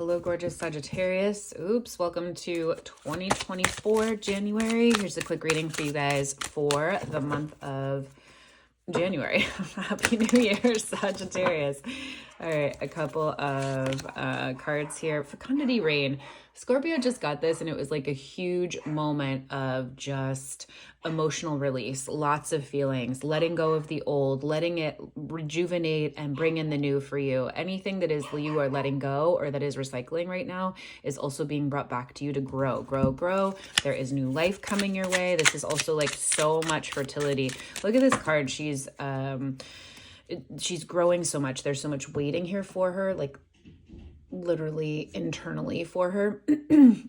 Hello, gorgeous Sagittarius. Oops, welcome to 2024 January. Here's a quick reading for you guys for the month of January. Happy New Year, Sagittarius. All right, a couple of cards here. Fecundity Rain. Scorpio just got this, and it was like a huge moment of just emotional release, lots of feelings, letting go of the old, letting it rejuvenate and bring in the new for you. Anything that is you are letting go or that is recycling right now is also being brought back to you to grow, grow, grow. There is new life coming your way. This is also like so much fertility. Look at this card. She's growing so much. There's so much waiting here for her, like literally internally for her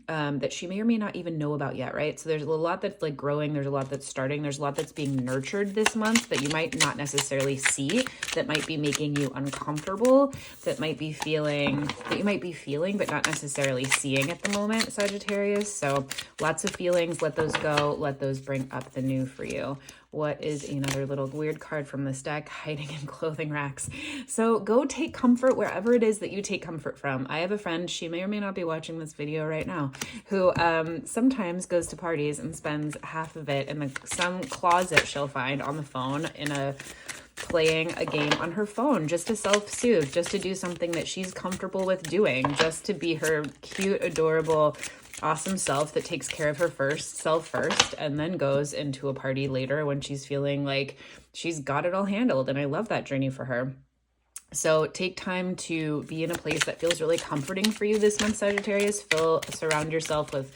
that she may or may not even know about yet, right? So there's a lot that's like growing, there's a lot that's starting, there's a lot that's being nurtured this month that you might not necessarily see, that might be making you uncomfortable, that might be feeling, that you might be feeling but not necessarily seeing at the moment, Sagittarius. So lots of feelings, let those go, let those bring up the new for you. What is another little weird card from this deck? Hiding in clothing racks. So go take comfort wherever it is that you take comfort from. I have a friend, she may or may not be watching this video right now, who sometimes goes to parties and spends half of it in some closet she'll find on the phone playing a game on her phone, just to self-soothe, just to do something that she's comfortable with doing, just to be her cute, adorable, awesome self that takes care of her self first, and then goes into a party later when she's feeling like she's got it all handled. And I love that journey for her. So take time to be in a place that feels really comforting for you this month, Sagittarius. Surround yourself with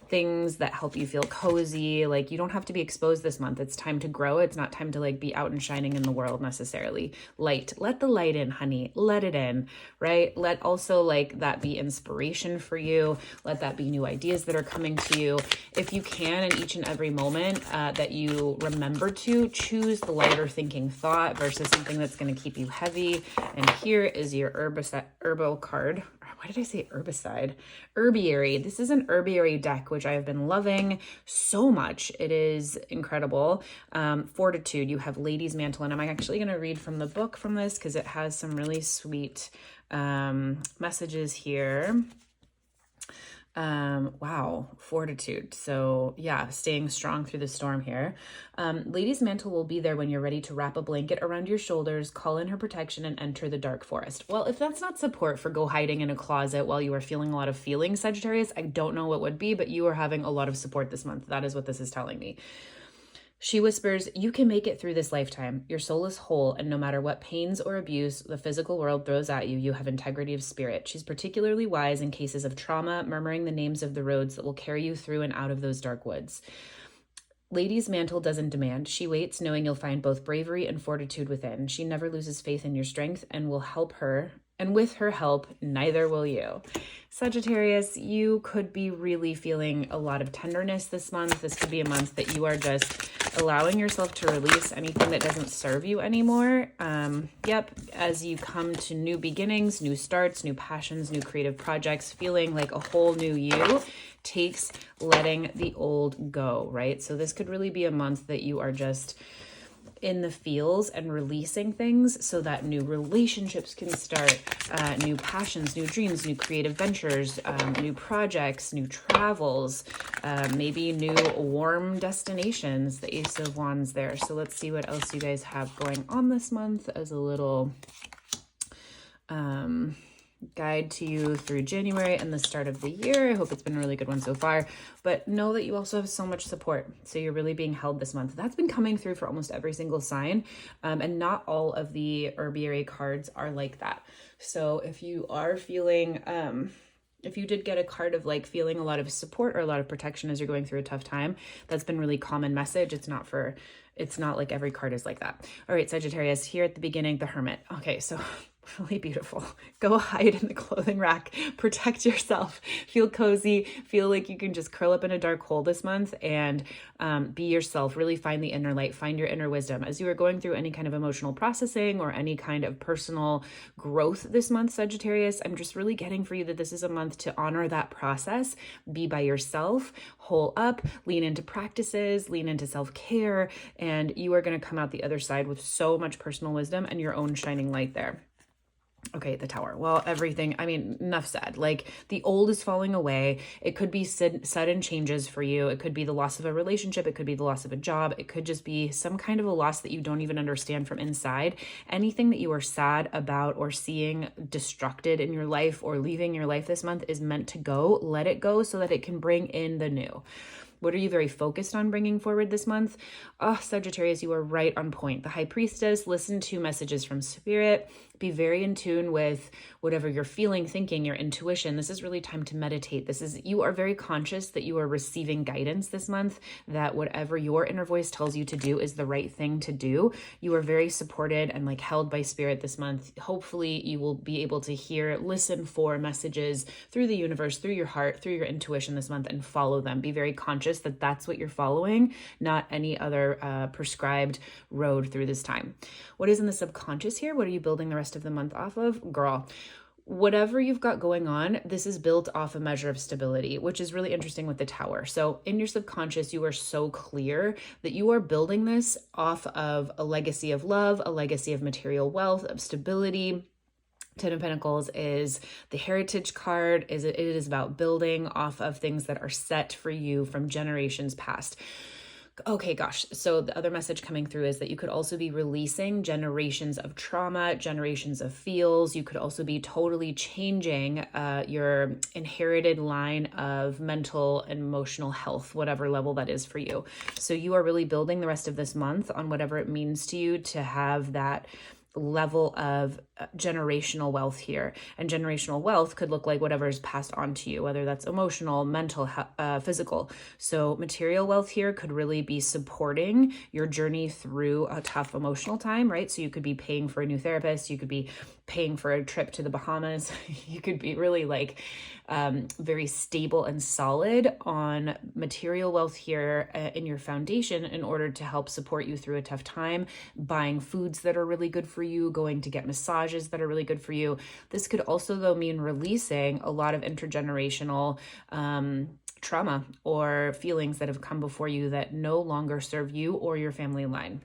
things that help you feel cozy. Like, you don't have to be exposed this month. It's time to grow. It's not time to like be out and shining in the world necessarily. Light, let the light in, honey. Let it in, right? Let also like that be inspiration for you. Let that be new ideas that are coming to you. If you can, in each and every moment that you remember to choose the lighter thinking thought versus something that's going to keep you heavy. And here is your herbal card. Why did I say herbicide? Herbiary. This is an herbiary deck, which I have been loving so much. It is incredible. Fortitude. You have Lady's Mantle, and I'm actually going to read from the book from this because it has some really sweet messages here. Wow, Fortitude. So yeah, staying strong through the storm here. Lady's Mantle will be there when you're ready to wrap a blanket around your shoulders, call in her protection, and enter the dark forest. Well, if that's not support for go hiding in a closet while you are feeling a lot of feelings, Sagittarius, I don't know what would be, but you are having a lot of support this month. That is what this is telling me. She whispers, you can make it through this lifetime. Your soul is whole, and no matter what pains or abuse the physical world throws at you, you have integrity of spirit. She's particularly wise in cases of trauma, murmuring the names of the roads that will carry you through and out of those dark woods. Lady's Mantle doesn't demand. She waits, knowing you'll find both bravery and fortitude within. She never loses faith in your strength and will help her. And with her help, neither will you. Sagittarius, you could be really feeling a lot of tenderness this month. This could be a month that you are just allowing yourself to release anything that doesn't serve you anymore. As you come to new beginnings, new starts, new passions, new creative projects, feeling like a whole new you takes letting the old go, right? So this could really be a month that you are just in the feels and releasing things so that new relationships can start, new passions, new dreams, new creative ventures, new projects, new travels, maybe new warm destinations, the Ace of Wands there. So let's see what else you guys have going on this month as a little guide to you through January and the start of the year. I hope it's been a really good one so far, but know that you also have so much support. So you're really being held this month. That's been coming through for almost every single sign. And not all of the herbiary cards are like that. So if you are feeling, if you did get a card of like feeling a lot of support or a lot of protection as you're going through a tough time, that's been really common message. It's not like every card is like that. All right, Sagittarius, here at the beginning, the Hermit. Okay, so really beautiful. Go hide in the clothing rack, protect yourself, feel cozy, feel like you can just curl up in a dark hole this month and be yourself, really find the inner light, find your inner wisdom. As you are going through any kind of emotional processing or any kind of personal growth this month, Sagittarius, I'm just really getting for you that this is a month to honor that process, be by yourself, hole up, lean into practices, lean into self-care, and you are going to come out the other side with so much personal wisdom and your own shining light there. Okay, the Tower. Well, everything, I mean, enough said. Like, the old is falling away. It could be sudden changes for you. It could be the loss of a relationship. It could be the loss of a job. It could just be some kind of a loss that you don't even understand from inside. Anything that you are sad about or seeing destructed in your life or leaving your life this month is meant to go. Let it go so that it can bring in the new. What are you very focused on bringing forward this month? Oh, Sagittarius, you are right on point. The High Priestess, listen to messages from Spirit. Be very in tune with whatever you're feeling, thinking, your intuition. This is really time to meditate. You are very conscious that you are receiving guidance this month, that whatever your inner voice tells you to do is the right thing to do. You are very supported and like held by Spirit this month. Hopefully you will be able to listen for messages through the universe, through your heart, through your intuition this month, and follow them. Be very conscious that that's what you're following, not any other prescribed road through this time. What is in the subconscious here? What are you building the rest of the month off of? Girl, whatever you've got going on, this is built off a measure of stability, which is really interesting with the Tower. So in your subconscious, you are so clear that you are building this off of a legacy of love, a legacy of material wealth, of stability. Ten of Pentacles is the heritage card. It is about building off of things that are set for you from generations past. Okay, gosh. So the other message coming through is that you could also be releasing generations of trauma, generations of feels. You could also be totally changing your inherited line of mental and emotional health, whatever level that is for you. So you are really building the rest of this month on whatever it means to you to have that level of generational wealth here. And generational wealth could look like whatever is passed on to you, whether that's emotional, mental, physical. So material wealth here could really be supporting your journey through a tough emotional time, right? So you could be paying for a new therapist. You could be paying for a trip to the Bahamas. You could be really like very stable and solid on material wealth here in your foundation in order to help support you through a tough time, buying foods that are really good for you, going to get massages that are really good for you. This could also, though, mean releasing a lot of intergenerational trauma or feelings that have come before you that no longer serve you or your family line.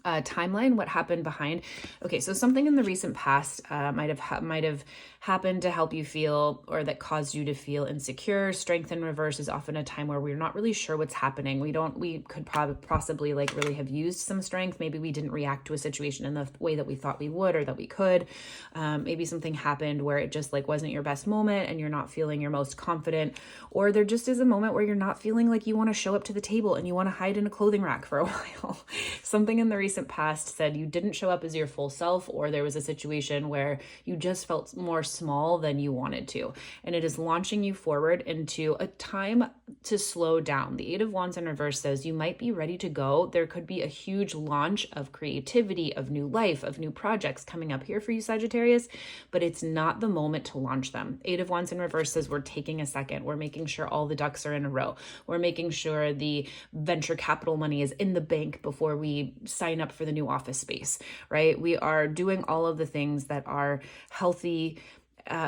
Timeline, what happened behind. Okay, so something in the recent past might have happened to help you feel, or that caused you to feel insecure. Strength in reverse is often a time where we're not really sure what's happening. We could possibly like really have used some strength. Maybe we didn't react to a situation in the way that we thought we would or that we could. Maybe something happened where it just like wasn't your best moment and you're not feeling your most confident, or there just is a moment where you're not feeling like you want to show up to the table and you want to hide in a clothing rack for a while. Something in the recent past said you didn't show up as your full self, or there was a situation where you just felt more small than you wanted to. And it is launching you forward into a time to slow down. The Eight of Wands in reverse says you might be ready to go. There could be a huge launch of creativity, of new life, of new projects coming up here for you, Sagittarius, but it's not the moment to launch them. Eight of Wands in reverse says we're taking a second. We're making sure all the ducks are in a row. We're making sure the venture capital money is in the bank before we sign up for the new office space, right? We are doing all of the things that are healthy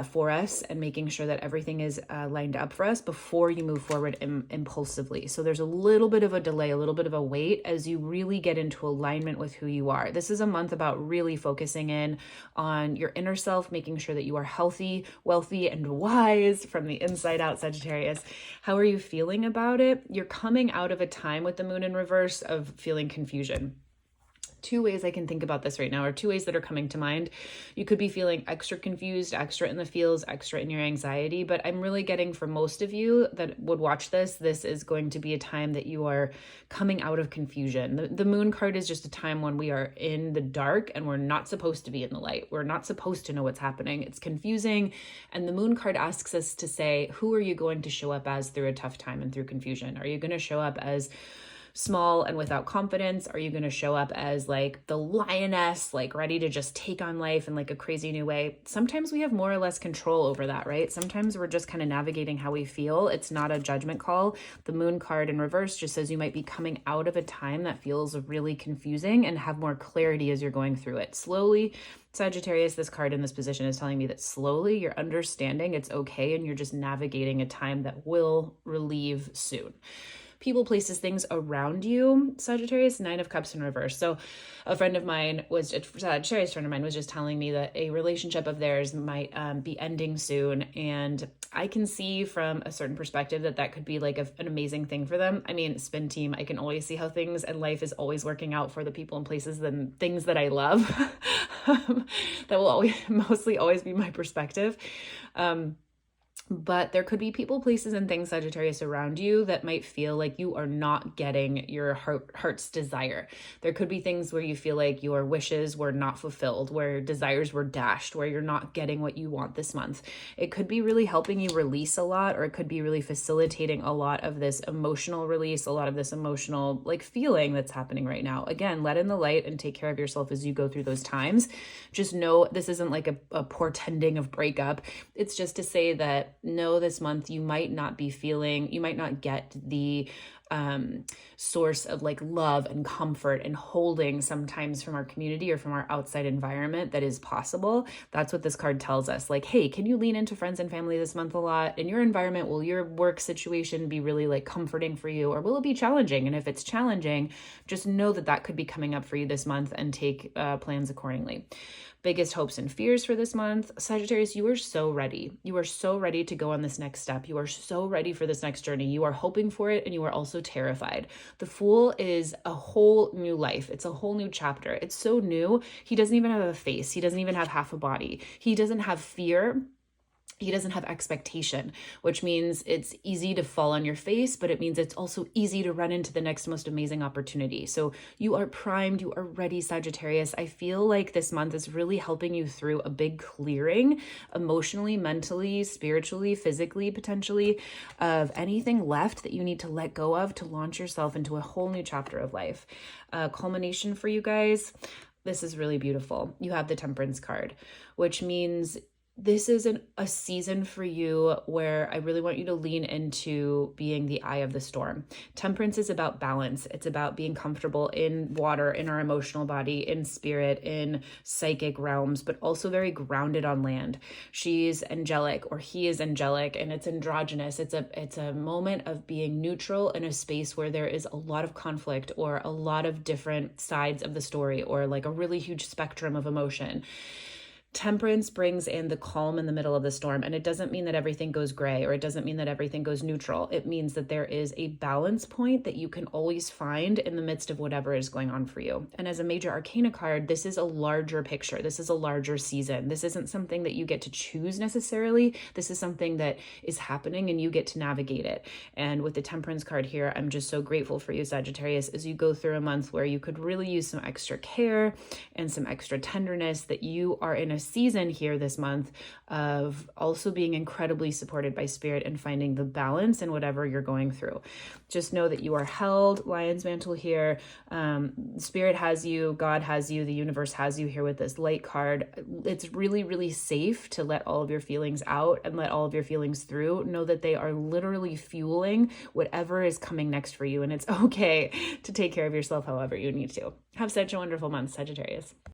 for us and making sure that everything is lined up for us before you move forward impulsively. So there's a little bit of a delay, a little bit of a wait as you really get into alignment with who you are. This is a month about really focusing in on your inner self, making sure that you are healthy, wealthy, and wise from the inside out, Sagittarius. How are you feeling about it? You're coming out of a time with the moon in reverse of feeling confusion. Two ways I can think about this right now, or two ways that are coming to mind. You could be feeling extra confused, extra in the feels, extra in your anxiety, but I'm really getting for most of you that would watch this is going to be a time that you are coming out of confusion. The moon card is just a time when we are in the dark and we're not supposed to be in the light. We're not supposed to know what's happening. It's confusing. And the moon card asks us to say, who are you going to show up as through a tough time and through confusion? Are you going to show up as small and without confidence? Are you going to show up as like the lioness, like ready to just take on life in like a crazy new way? Sometimes we have more or less control over that, right? Sometimes we're just kind of navigating how we feel. It's not a judgment call. The moon card in reverse just says you might be coming out of a time that feels really confusing and have more clarity as you're going through it. Slowly, Sagittarius, this card in this position is telling me that slowly you're understanding it's okay and you're just navigating a time that will relieve soon. people, places, things around you, Sagittarius. 9 of Cups in reverse. So a Sagittarius friend of mine was just telling me that a relationship of theirs might be ending soon. And I can see from a certain perspective that could be like an amazing thing for them. I mean, spin team, I can always see how things and life is always working out for the people and places and things that I love. That will mostly always be my perspective. But there could be people, places, and things, Sagittarius, around you that might feel like you are not getting your heart's desire. There could be things where you feel like your wishes were not fulfilled, where desires were dashed, where you're not getting what you want this month. It could be really helping you release a lot, or it could be really facilitating a lot of this emotional release, a lot of this emotional like feeling that's happening right now. Again, let in the light and take care of yourself as you go through those times. Just know this isn't like a portending of breakup. It's just to say that no, this month you might not get the source of like love and comfort and holding sometimes from our community or from our outside environment that is possible. That's what this card tells us. Like, hey, can you lean into friends and family this month a lot? In your environment, will your work situation be really like comforting for you, or will it be challenging? And if it's challenging, just know that could be coming up for you this month, and take plans accordingly. Biggest hopes and fears for this month, Sagittarius, you are so ready. You are so ready to go on this next step. You are so ready for this next journey. You are hoping for it, and you are also terrified. The Fool is a whole new life. It's a whole new chapter. It's so new. He doesn't even have a face. He doesn't even have half a body. He doesn't have fear. He doesn't have expectation, which means it's easy to fall on your face, but it means it's also easy to run into the next most amazing opportunity. So you are primed, you are ready, Sagittarius. I feel like this month is really helping you through a big clearing, emotionally, mentally, spiritually, physically, potentially, of anything left that you need to let go of to launch yourself into a whole new chapter of life. Culmination for you guys. This is really beautiful. You have the Temperance card, which means this is a season for you where I really want you to lean into being the eye of the storm. Temperance is about balance. It's about being comfortable in water, in our emotional body, in spirit, in psychic realms, but also very grounded on land. She's angelic, or he is angelic, and it's androgynous. It's a moment of being neutral in a space where there is a lot of conflict, or a lot of different sides of the story, or like a really huge spectrum of emotion. Temperance brings in the calm in the middle of the storm. And it doesn't mean that everything goes gray, or it doesn't mean that everything goes neutral. It means that there is a balance point that you can always find in the midst of whatever is going on for you. And as a major arcana card, this is a larger picture. This is a larger season. This isn't something that you get to choose necessarily. This is something that is happening, and you get to navigate it. And with the Temperance card here, I'm just so grateful for you, Sagittarius, as you go through a month where you could really use some extra care and some extra tenderness, that you are in a season here this month of also being incredibly supported by spirit and finding the balance in whatever you're going through. Just know that you are held. Lion's mantle here. Spirit has you, God has you, the universe has you here with this light card. It's really, really safe to let all of your feelings out and let all of your feelings through. Know that they are literally fueling whatever is coming next for you. And it's okay to take care of yourself however you need to. Have such a wonderful month, Sagittarius.